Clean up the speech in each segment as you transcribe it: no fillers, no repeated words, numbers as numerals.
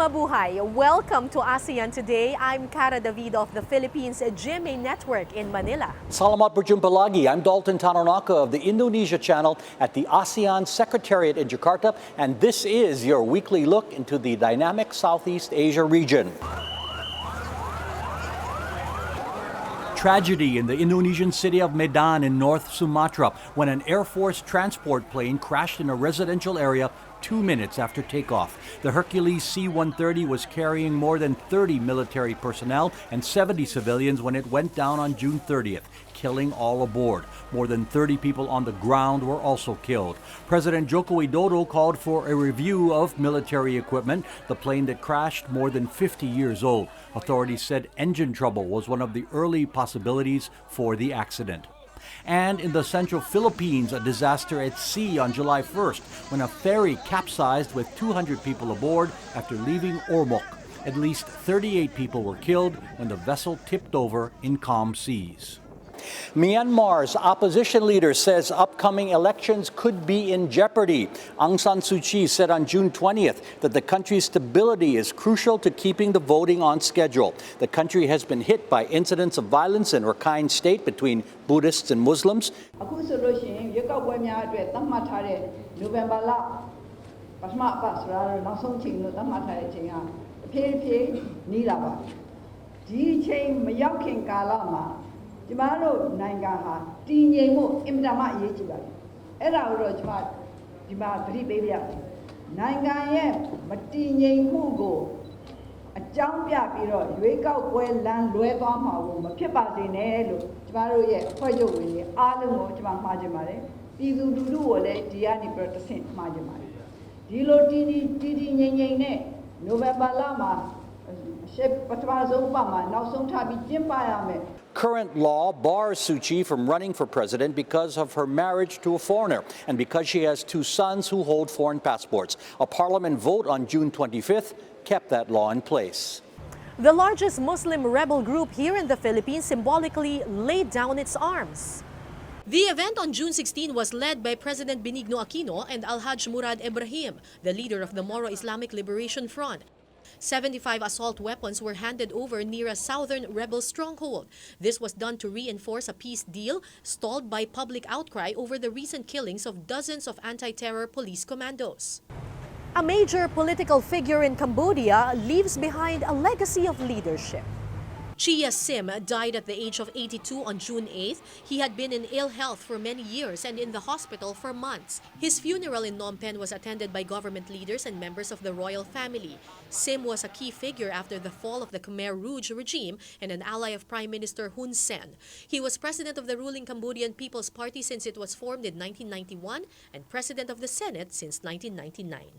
Mabuhay! Welcome to ASEAN Today. I'm Cara David of the Philippines GMA Network in Manila. Salamat berjumpa lagi. I'm Dalton Tanonaka of the Indonesia channel at the ASEAN Secretariat in Jakarta, and this is your weekly look into the dynamic Southeast Asia region. Tragedy in the Indonesian city of Medan in North Sumatra when an Air Force transport plane crashed in a residential area 2 minutes after takeoff. The Hercules C-130 was carrying more than 30 military personnel and 70 civilians when it went down on June 30th, killing all aboard. More than 30 people on the ground were also killed. President Joko Widodo called for a review of military equipment, the plane that crashed more than 50 years old. Authorities said engine trouble was one of the early possibilities for the accident. And in the central Philippines, a disaster at sea on July 1st when a ferry capsized with 200 people aboard after leaving Ormoc. At least 38 people were killed when the vessel tipped over in calm seas. Myanmar's opposition leader says upcoming elections could be in jeopardy. Aung San Suu Kyi said on June 20th that the country's stability is crucial to keeping the voting on schedule. The country has been hit by incidents of violence in Rakhine State between Buddhists and Muslims. Current law bars Suu Kyi from running for president because of her marriage to a foreigner and because she has 2 sons who hold foreign passports. A parliament vote on June 25th kept that law in place. The largest Muslim rebel group here in the Philippines symbolically laid down its arms. The event on June 16 was led by President Benigno Aquino and Alhaj Murad Ibrahim, the leader of the Moro Islamic Liberation Front. 75 assault weapons were handed over near a southern rebel stronghold. This was done to reinforce a peace deal stalled by public outcry over the recent killings of dozens of anti-terror police commandos. A major political figure in Cambodia leaves behind a legacy of leadership. Chia Sim died at the age of 82 on June 8th. He had been in ill health for many years and in the hospital for months. His funeral in Phnom Penh was attended by government leaders and members of the royal family. Sim was a key figure after the fall of the Khmer Rouge regime and an ally of Prime Minister Hun Sen. He was president of the ruling Cambodian People's Party since it was formed in 1991 and president of the Senate since 1999.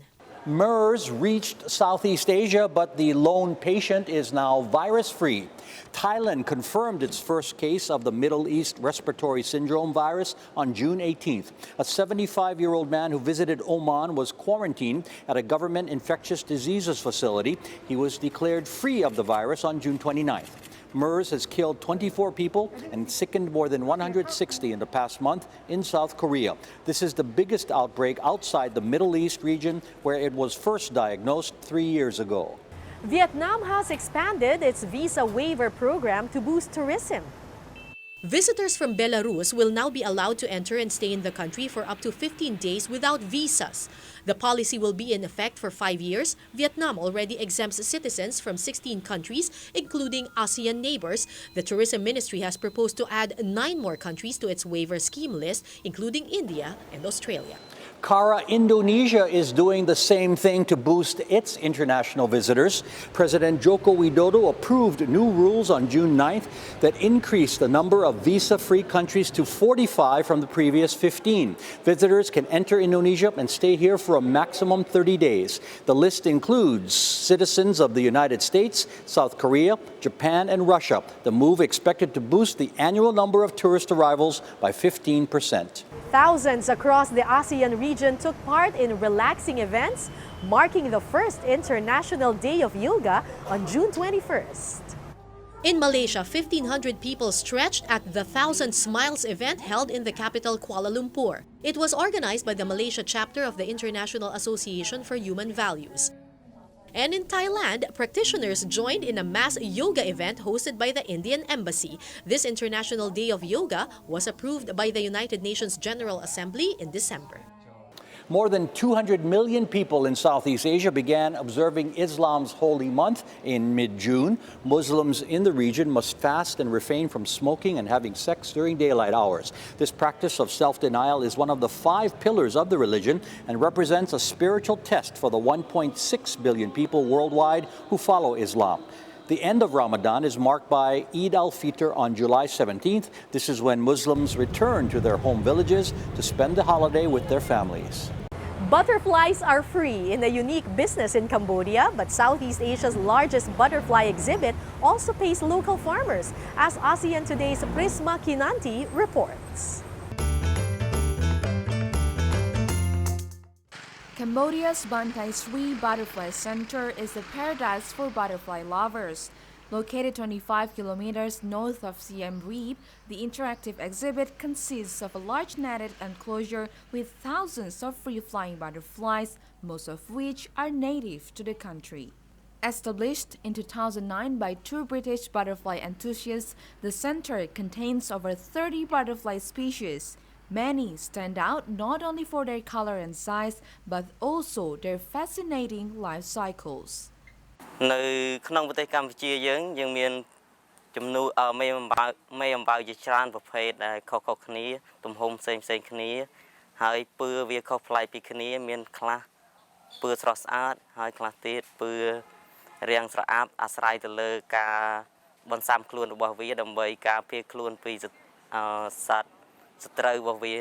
MERS reached Southeast Asia, but the lone patient is now virus-free. Thailand confirmed its first case of the Middle East respiratory syndrome virus on June 18th. A 75-year-old man who visited Oman was quarantined at a government infectious diseases facility. He was declared free of the virus on June 29th. MERS has killed 24 people and sickened more than 160 in the past month in South Korea. This is the biggest outbreak outside the Middle East region, where it was first diagnosed 3 years ago. Vietnam has expanded its visa waiver program to boost tourism. Visitors from Belarus will now be allowed to enter and stay in the country for up to 15 days without visas. The policy will be in effect for 5 years. Vietnam already exempts citizens from 16 countries, including ASEAN neighbors. The Tourism Ministry has proposed to add 9 more countries to its waiver scheme list, including India and Australia. Cara, Indonesia is doing the same thing to boost its international visitors. President Joko Widodo approved new rules on June 9th that increased the number of visa-free countries to 45 from the previous 15. Visitors can enter Indonesia and stay here for a maximum 30 days. The list includes citizens of the United States, South Korea, Japan, and Russia. The move expected to boost the annual number of tourist arrivals by 15%. Thousands across the ASEAN region took part in relaxing events, marking the first International Day of Yoga on June 21st. In Malaysia, 1,500 people stretched at the 1,000 Smiles event held in the capital Kuala Lumpur. It was organized by the Malaysia chapter of the International Association for Human Values. And in Thailand, practitioners joined in a mass yoga event hosted by the Indian Embassy. This International Day of Yoga was approved by the United Nations General Assembly in December. More than 200 million people in Southeast Asia began observing Islam's holy month in mid-June. Muslims in the region must fast and refrain from smoking and having sex during daylight hours. This practice of self-denial is one of the 5 pillars of the religion and represents a spiritual test for the 1.6 billion people worldwide who follow Islam. The end of Ramadan is marked by Eid al-Fitr on July 17th. This is when Muslims return to their home villages to spend the holiday with their families. Butterflies are free in a unique business in Cambodia, but Southeast Asia's largest butterfly exhibit also pays local farmers, as ASEAN Today's Prisma Kinanti reports. Cambodia's Bantai Sri Butterfly Center is a paradise for butterfly lovers. Located 25 kilometers north of Siem Reap, the interactive exhibit consists of a large netted enclosure with thousands of free-flying butterflies, most of which are native to the country. Established in 2009 by 2 British butterfly enthusiasts, the center contains over 30 butterfly species. Many stand out not only for their color and size, but also their fascinating life cycles. នៅក្នុងប្រទេសកម្ពុជាយើងមានចំនួនមេអំបៅជាច្រើនប្រភេទដែលខុសៗគ្នាទំហំផ្សេងៗគ្នាហើយពើវាខុសប្លែកពីគ្នាមានខ្លះពើស្រស់ស្អាតហើយខ្លះទៀតពើរាងស្រអាប់អាស្រ័យទៅលើការបន្សាំខ្លួនរបស់វាដើម្បីការពារខ្លួនពីសត្វសត្រូវរបស់វា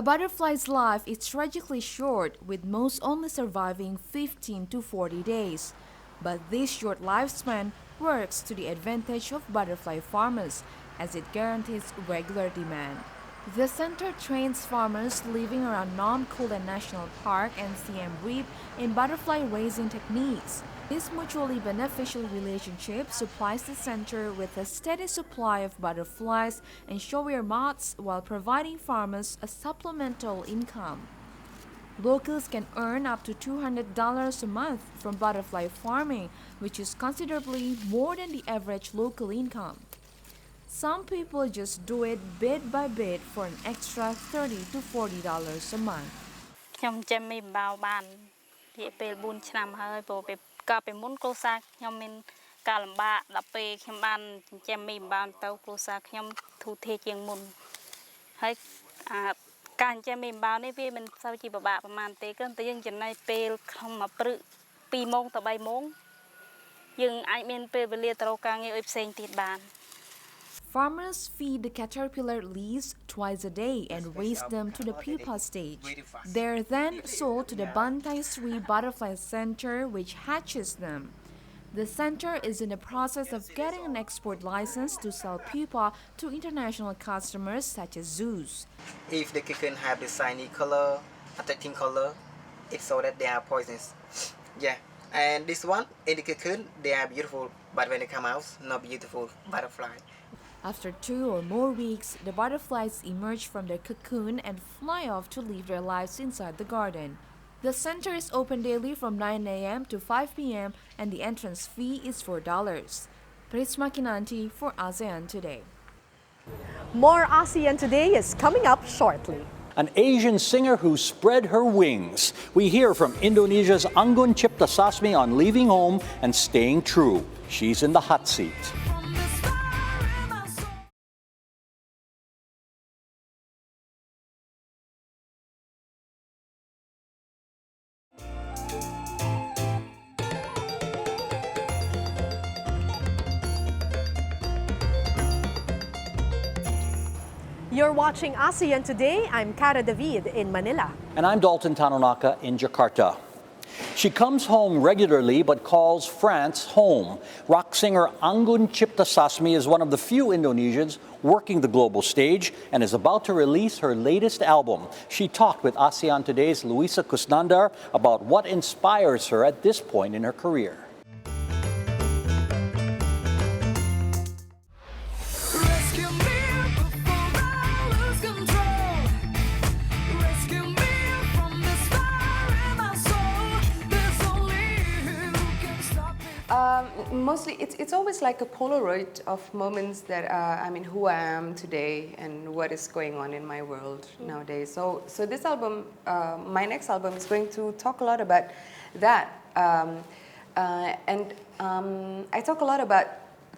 A butterfly's life is tragically short, with most only surviving 15 to 40 days. But this short lifespan works to the advantage of butterfly farmers, as it guarantees regular demand. The center trains farmers living around Nom Kulen National Park and Siem Reap in butterfly raising techniques. This mutually beneficial relationship supplies the center with a steady supply of butterflies and showier moths while providing farmers a supplemental income. Locals can earn up to $200 a month from butterfly farming, which is considerably more than the average local income. Some people just do it bit by bit for an extra $30 to $40 a month. ខ្ញុំចាំមីបៅបានរយៈពេល4ឆ្នាំហើយព្រោះកាលពីមុនគ្រួសារខ្ញុំមានការលំបាកដល់ពេលខ្ញុំបានចិញ្ចឹមមីបៅទៅគ្រួសារខ្ញុំធូរធារជាងមុនហើយការចិញ្ចឹមមីបៅនេះវាមិនសូវជាពិបាកប្រហែលទេគ្រាន់តែយើងចំណាយពេលក្នុងមួយព្រឹក2ម៉ោងទៅ3ម៉ោងយើងអាចមានពេលវេលាទៅរកការងារផ្សេងទៀតបាន Farmers feed the caterpillar leaves twice a day and raise them to the pupa stage. They're then sold to the Bantai Sri Butterfly Center, which hatches them. The center is in the process of getting an export license to sell pupa to international customers such as zoos. If the cocoon have the shiny color, attracting color, it's so that they are poisonous. Yeah, and this one, in the cocoon, they are beautiful, but when they come out, not beautiful butterfly. After 2 or more weeks, the butterflies emerge from their cocoon and fly off to live their lives inside the garden. The center is open daily from 9 a.m. to 5 p.m. and the entrance fee is $4. Prisma Kinanti for ASEAN Today. More ASEAN Today is coming up shortly. An Asian singer who spread her wings. We hear from Indonesia's Anggun Cipta Sasmi on leaving home and staying true. She's in the hot seat. You're watching ASEAN Today. I'm Cara David in Manila. And I'm Dalton Tanonaka in Jakarta. She comes home regularly but calls France home. Rock singer Anggun Cipta Sasmi is one of the few Indonesians working the global stage and is about to release her latest album. She talked with ASEAN Today's Luisa Kusnandar about what inspires her at this point in her career. honestly, it's always like a Polaroid of moments that I mean, who I am today and what is going on in my world nowadays. So this album, my next album, is going to talk a lot about that, and I talk a lot about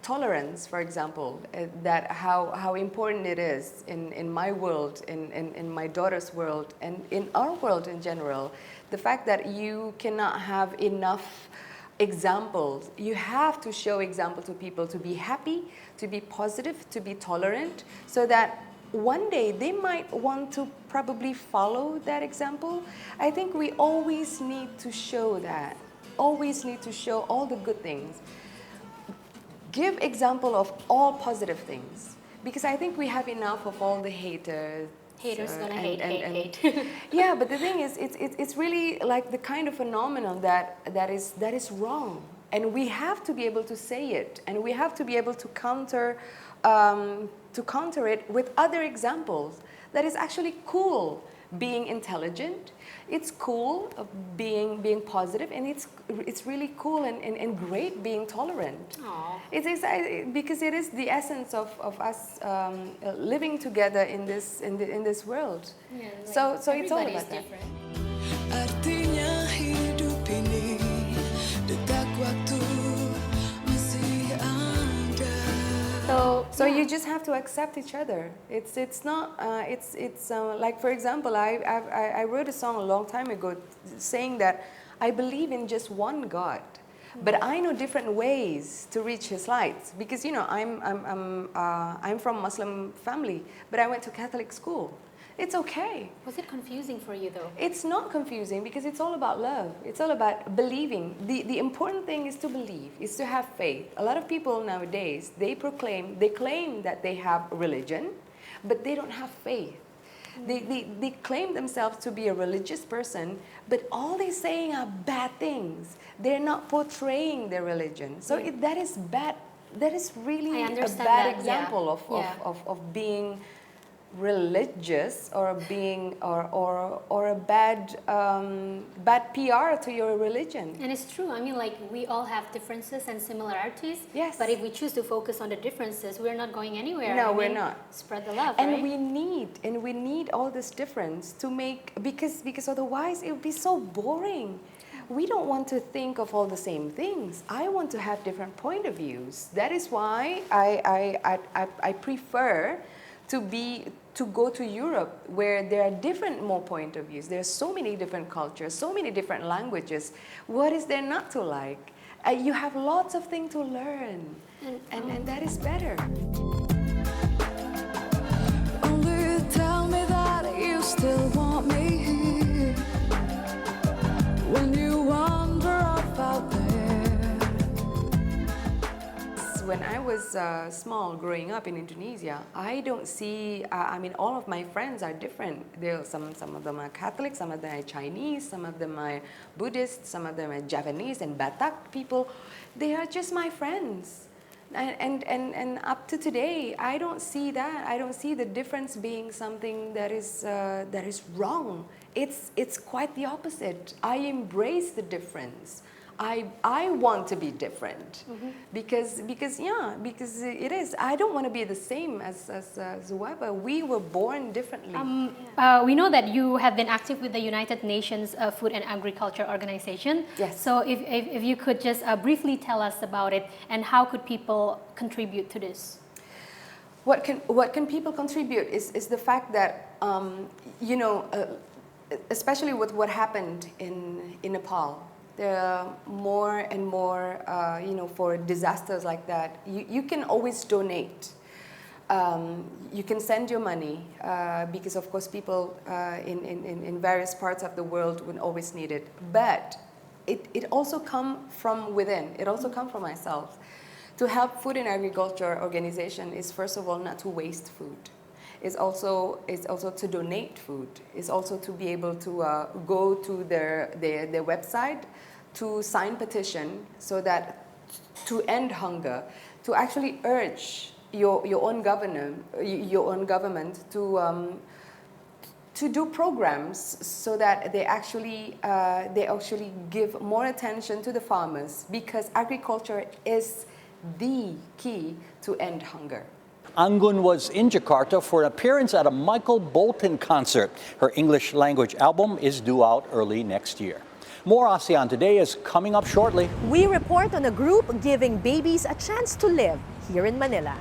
tolerance, for example, that how important it is in my world, in my daughter's world, and in our world in general. The fact that you cannot have enough examples. You have to show example to people to be happy, to be positive, to be tolerant, so that one day they might want to probably follow that example. I think we always need to show that, always need to show all the good things. Give example of all positive things, because I think we have enough of all the haters. Haters gonna hate. Yeah, but the thing is, it's really like the kind of phenomenon that is wrong, and we have to be able to say it, and we have to be able to counter it with other examples. That is actually cool. Being intelligent, it's cool. Being positive, and it's really cool and great being tolerant. Aww. It is because it is the essence of us living together in this world. Yeah, like so it's all everybody about is that. different. Artinya hidup ini detak waktu masih ada. So you just have to accept each other. It's not like, for example, I wrote a song a long time ago saying that I believe in just one God, but I know different ways to reach His light, because I'm from Muslim family, but I went to Catholic school. It's okay. Was it confusing for you though? It's not confusing, because it's all about love. It's all about believing. The important thing is to believe, is to have faith. A lot of people nowadays, they claim that they have religion, but they don't have faith. They claim themselves to be a religious person, but all they're saying are bad things. They're not portraying their religion. So that is bad. That is really a bad example of being religious, or being or a bad PR to your religion. And it's true. I mean, like, we all have differences and similarities. Yes. But if we choose to focus on the differences, we're not going anywhere. No, I we're mean, not. Spread the love, And right? we need all this difference to make, because otherwise it would be so boring. We don't want to think of all the same things. I want to have different point of views. That is why I prefer to go to Europe, where there are more point of views. There are so many different cultures, so many different languages. What is there not to like? You have lots of things to learn, and that is better. Only tell me that you still want me here when you wander off out there. When I was small, growing up in Indonesia, I don't see, I mean, all of my friends are different. Some of them are Catholic, some of them are Chinese, some of them are Buddhist, some of them are Javanese and Batak people. They are just my friends. And up to today, I don't see that. I don't see the difference being something that is wrong. It's quite the opposite. I embrace the difference. I want to be different, because it is. I don't want to be the same as whoever. We were born differently. We know that you have been active with the United Nations Food and Agriculture Organization. Yes. So if you could just briefly tell us about it, and how could people contribute to this? What can people contribute is the fact that especially with what happened in Nepal. There are more and more, for disasters like that. You can always donate. You can send your money, because of course people in various parts of the world would always need it. But it also comes from within. It also comes from myself. To help food and agriculture organization is, first of all, not to waste food. It's also to donate food. It's also to be able to go to their website, to sign petition, so that to end hunger, to actually urge your own government to do programs, so that they actually give more attention to the farmers, because agriculture is the key to end hunger. Anggun was in Jakarta for an appearance at a Michael Bolton concert. Her English language album is due out early next year. More ASEAN Today is coming up shortly. We report on a group giving babies a chance to live here in Manila.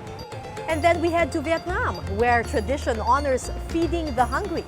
And then we head to Vietnam, where tradition honors feeding the hungry.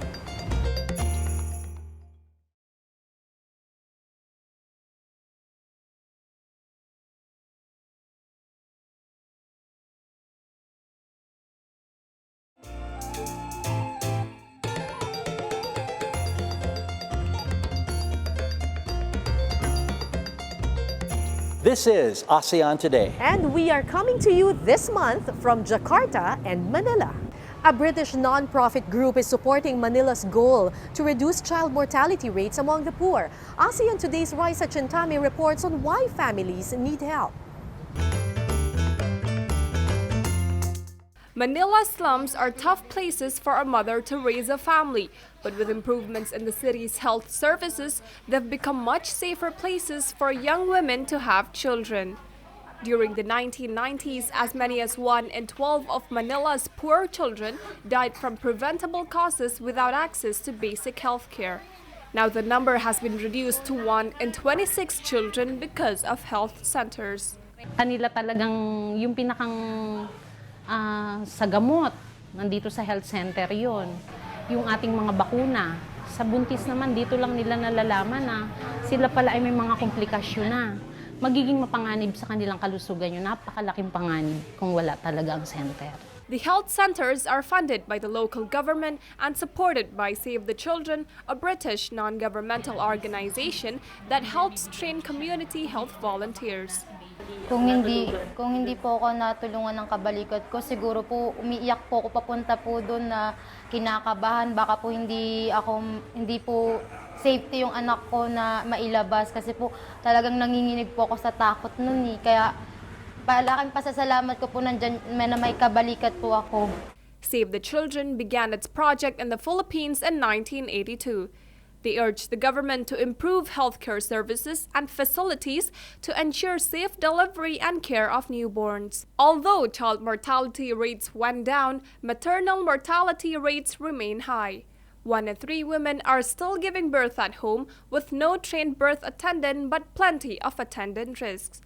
This is ASEAN Today. And we are coming to you this month from Jakarta and Manila. A British non-profit group is supporting Manila's goal to reduce child mortality rates among the poor. ASEAN Today's Raisa Chintami reports on why families need help. Manila's slums are tough places for a mother to raise a family, but with improvements in the city's health services, they've become much safer places for young women to have children. During the 1990s, as many as 1 in 12 of Manila's poor children died from preventable causes without access to basic health care. Now the number has been reduced to 1 in 26 children because of health centers. Kanila talagang yung pinakang sa gamot, nandito sa health center yon. Yung ating mga bakuna. Sa buntis naman, dito lang nila nalalaman na sila pala ay may mga komplikasyon na. Magiging mapanganib sa kanilang kalusugan yun. Napakalaking panganib kung wala talaga ang center. The health centers are funded by the local government and supported by Save the Children, a British non-governmental organization that helps train community health volunteers. Kung hindi po ako natulungan ng kabalikat ko, siguro po umiiyak po ako papunta po doon na kinakabahan. Baka po hindi po safety yung anak ko na mailabas kasi po talagang nanginginig po ako sa takot noon eh. Kaya palaking pasasalamat ko po nandiyan na may kabalikat po ako. Save the Children began its project in the Philippines in 1982. They urged the government to improve healthcare services and facilities to ensure safe delivery and care of newborns. Although child mortality rates went down, maternal mortality rates remain high. 1 in 3 women are still giving birth at home with no trained birth attendant but plenty of attendant risks.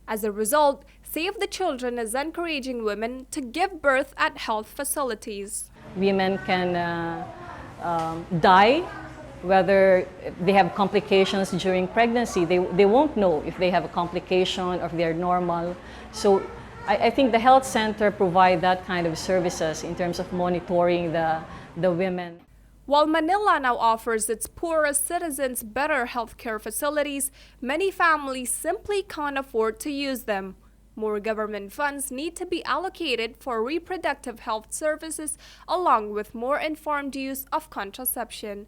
As a result, Save the Children is encouraging women to give birth at health facilities. Women can die, whether they have complications during pregnancy. They won't know if they have a complication or if they're normal. So I think the health center provide that kind of services in terms of monitoring the women. While Manila now offers its poorest citizens better healthcare facilities, many families simply can't afford to use them. More government funds need to be allocated for reproductive health services along with more informed use of contraception.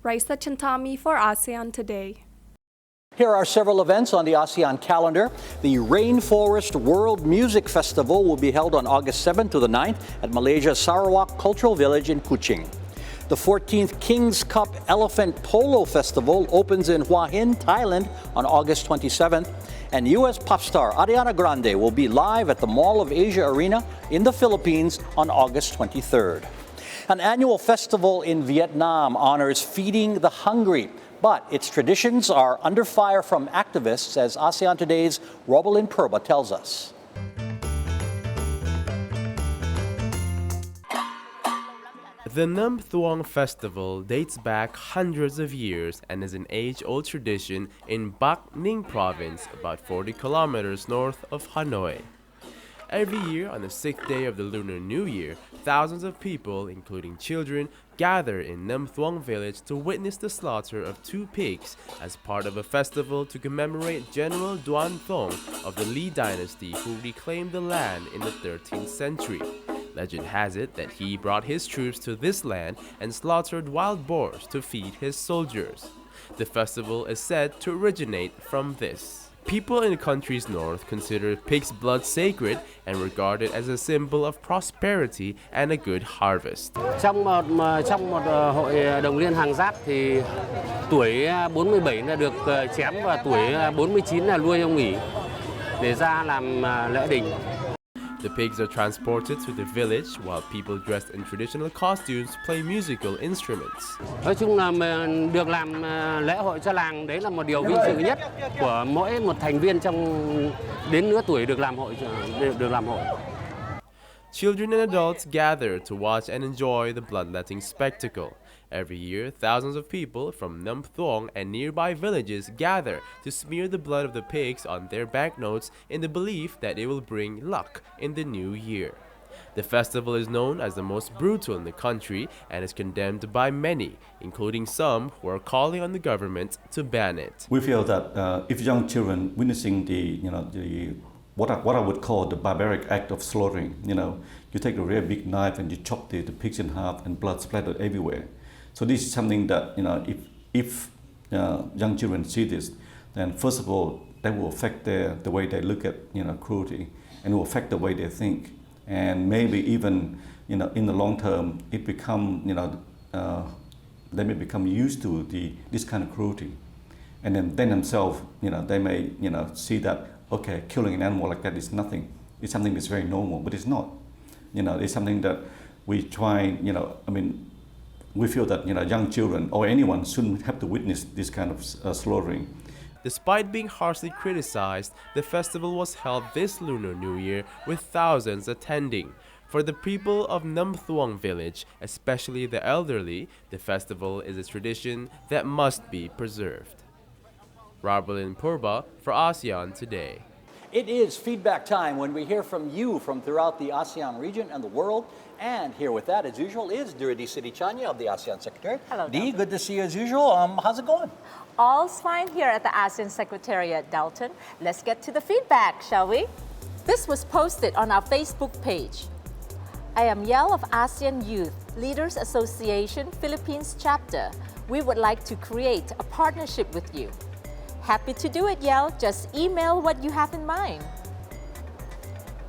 Raisa Chintami for ASEAN Today. Here are several events on the ASEAN calendar. The RAINFOREST World Music Festival will be held on August 7th to the 9th at Malaysia's Sarawak Cultural Village in Kuching. The 14th King's Cup Elephant Polo Festival opens in Hua Hin, Thailand on August 27th. And U.S. pop star ARIANA Grande will be live at the Mall of Asia Arena in the Philippines on August 23rd. An annual festival in Vietnam honors feeding the hungry, but its traditions are under fire from activists, as ASEAN Today's Robalyn Purba tells us. The Nam Thuong Festival dates back hundreds of years and is an age-old tradition in Bac Ninh Province, about 40 kilometers north of Hanoi. Every year, on the 6th day of the Lunar New Year, thousands of people, including children, gather in Nam Thuong village to witness the slaughter of 2 pigs as part of a festival to commemorate General Duan Thong of the Li dynasty who reclaimed the land in the 13th century. Legend has it that he brought his troops to this land and slaughtered wild boars to feed his soldiers. The festival is said to originate from this. People in the country's north consider pig's blood sacred and regard it as a symbol of prosperity and a good harvest. Trong một hội đồng liên hàng giáp thì tuổi 47 là được chém và tuổi 49 là nuôi ông nghỉ. để ra làm lễ đình. The pigs are transported to the village while people dressed in traditional costumes play musical instruments. Nói chung là mình được làm lễ hội cho làng, đấy là một điều vinh dự nhất của mỗi một thành viên trong đến nửa tuổi được làm hội. Children and adults gather to watch and enjoy the bloodletting spectacle. Every year, thousands of people from Nam Thuong and nearby villages gather to smear the blood of the pigs on their banknotes in the belief that it will bring luck in the new year. The festival is known as the most brutal in the country and is condemned by many, including some who are calling on the government to ban it. We feel that if young children witnessing what I would call the barbaric act of slaughtering, you take a really big knife and you chop the pigs in half and blood splattered everywhere. So this is something that if young children see this, then first of all that will affect the way they look at cruelty, and it will affect the way they think, and maybe even in the long term it become they may become used to this kind of cruelty, and then themselves they may see that okay, killing an animal like that is nothing. It's something that's very normal, but it's not. It's something that we try. We feel that young children or anyone shouldn't have to witness this kind of slaughtering. Despite being harshly criticized, the festival was held this Lunar New Year with thousands attending. For the people of Nam Thuong village, especially the elderly, the festival is a tradition that must be preserved. Rabalin Purba for ASEAN Today. It is feedback time when we hear from you from throughout the ASEAN region and the world. And here with that, as usual, is Duridi Siti Chanya of the ASEAN Secretariat. Hello, Dee, Dalton. good to see you as usual. How's it going? All's fine here at the ASEAN Secretariat, Dalton. Let's get to the feedback, shall we? This was posted on our Facebook page. I am Yel of ASEAN Youth Leaders Association Philippines Chapter. We would like to create a partnership with you. Happy to do it, Yel. Just email what you have in mind.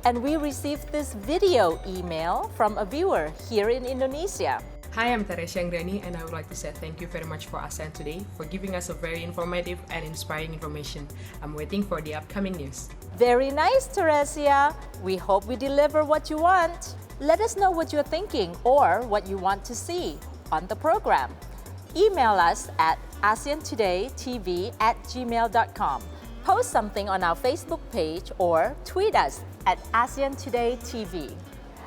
And we received this video email from a viewer here in Indonesia. Hi, I'm Teresia Anggrani, and I would like to say thank you very much for ASEAN Today for giving us a very informative and inspiring information. I'm waiting for the upcoming news. Very nice, Teresia. We hope we deliver what you want. Let us know what you're thinking or what you want to see on the program. Email us at ASEANTodayTV@gmail.com. Post something on our Facebook page or tweet us at ASEAN Today TV.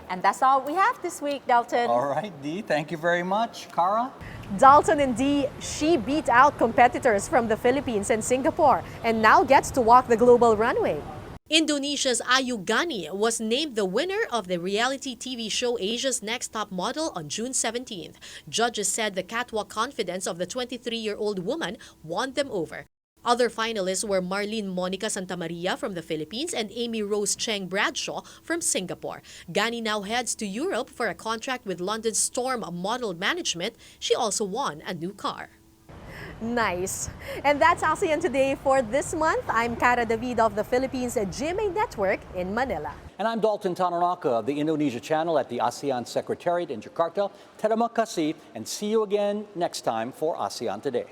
And that's all we have this week, Dalton. All right, Dee, thank you very much. Cara? Dalton and Dee, she beat out competitors from the Philippines and Singapore and now gets to walk the global runway. Indonesia's Ayu Gani was named the winner of the reality TV show Asia's Next Top Model on June 17th. Judges said the catwalk confidence of the 23-year-old woman won them over. Other finalists were Marlene Monica Santamaria from the Philippines and Amy Rose Cheng Bradshaw from Singapore. Gani now heads to Europe for a contract with London Storm Model Management. She also won a new car. Nice. And that's ASEAN Today for this month. I'm Cara David of the Philippines GMA Network in Manila. And I'm Dalton Tanonaka of the Indonesia channel at the ASEAN Secretariat in Jakarta. Terima kasih, and see you again next time for ASEAN Today.